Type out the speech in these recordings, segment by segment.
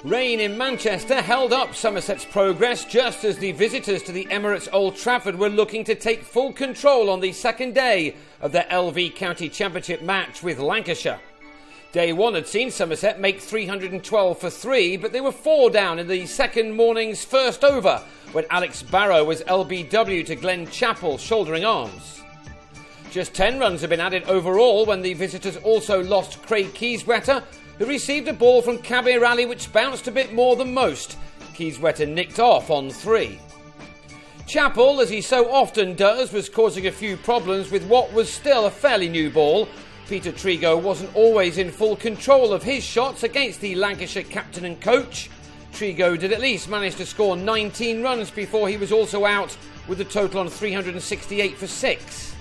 Rain in Manchester held up Somerset's progress just as the visitors to the Emirates Old Trafford were looking to take full control on the second day of their LV County Championship match with Lancashire. Day one had seen Somerset make 312 for 3, but they were 4 down in the second morning's first over when Alex Barrow was LBW to Glen Chappell, shouldering arms. Just 10 runs had been added overall when the visitors also lost Craig Keyswetter, who received a ball from Kabir Ali which bounced a bit more than most. Keyswetter nicked off on 3. Chappell, as he so often does, was causing a few problems with what was still a fairly new ball. Peter Trigo wasn't always in full control of his shots against the Lancashire captain and coach. Trigo did at least manage to score 19 runs before he was also out with a total on 368 for 6.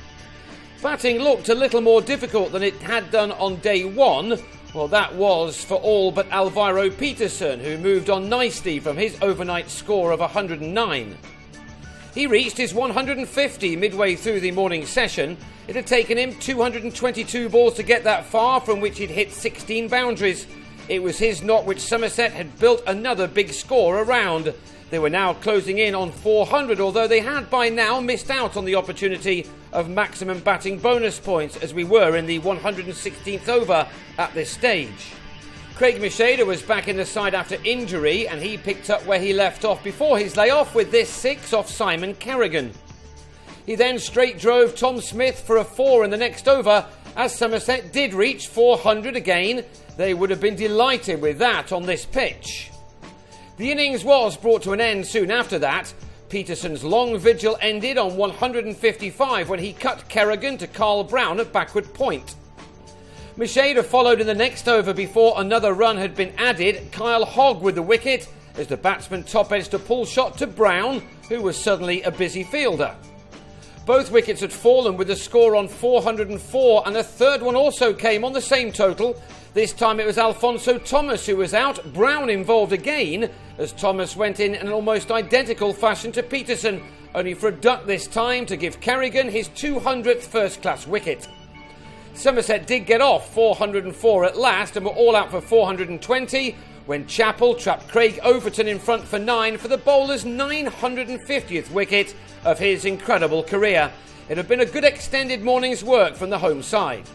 Batting looked a little more difficult than it had done on day one. Well, that was for all but Alvaro Peterson, who moved on nicely from his overnight score of 109. He reached his 150 midway through the morning session. It had taken him 222 balls to get that far, from which he'd hit 16 boundaries. It was his knock which Somerset had built another big score around. They were now closing in on 400, although they had by now missed out on the opportunity of maximum batting bonus points, as we were in the 116th over at this stage. Craig Macheda was back in the side after injury, and he picked up where he left off before his layoff with this 6 off Simon Carrigan. He then straight drove Tom Smith for a 4 in the next over, as Somerset did reach 400 again. They would have been delighted with that on this pitch. The innings was brought to an end soon after that. Peterson's long vigil ended on 155 when he cut Kerrigan to Carl Brown at backward point. Macheda followed in the next over before another run had been added. Kyle Hogg with the wicket as the batsman top-edged a pull shot to Brown, who was suddenly a busy fielder. Both wickets had fallen with the score on 404, and a third one also came on the same total. This time it was Alfonso Thomas who was out. Brown involved again as Thomas went in an almost identical fashion to Peterson, only for a duck this time to give Kerrigan his 200th first-class wicket. Somerset did get off 404 at last and were all out for 420 when Chappell trapped Craig Overton in front for 9 for the bowler's 950th wicket of his incredible career. It had been a good extended morning's work from the home side.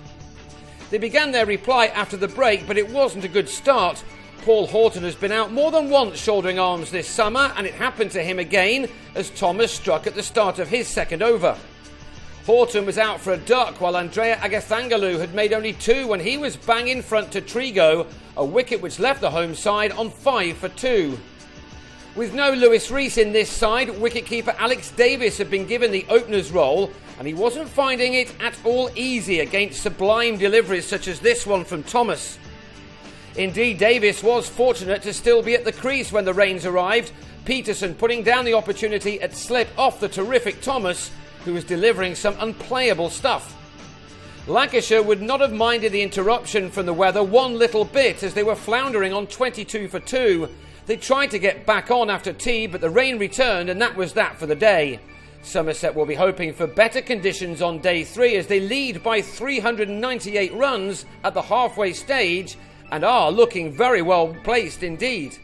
They began their reply after the break, but it wasn't a good start. Paul Horton has been out more than once shouldering arms this summer, and it happened to him again as Thomas struck at the start of his second over. Horton was out for a duck, while Andrea Agathangalu had made only 2 when he was bang in front to Trigo, a wicket which left the home side on 5 for 2. With no Lewis Rees in this side, wicketkeeper Alex Davis had been given the opener's role, and he wasn't finding it at all easy against sublime deliveries such as this one from Thomas. Indeed, Davis was fortunate to still be at the crease when the rains arrived, Peterson putting down the opportunity at slip off the terrific Thomas, who was delivering some unplayable stuff. Lancashire would not have minded the interruption from the weather one little bit as they were floundering on 22 for 2. They tried to get back on after tea, but the rain returned and that was that for the day. Somerset will be hoping for better conditions on day 3 as they lead by 398 runs at the halfway stage and are looking very well placed indeed.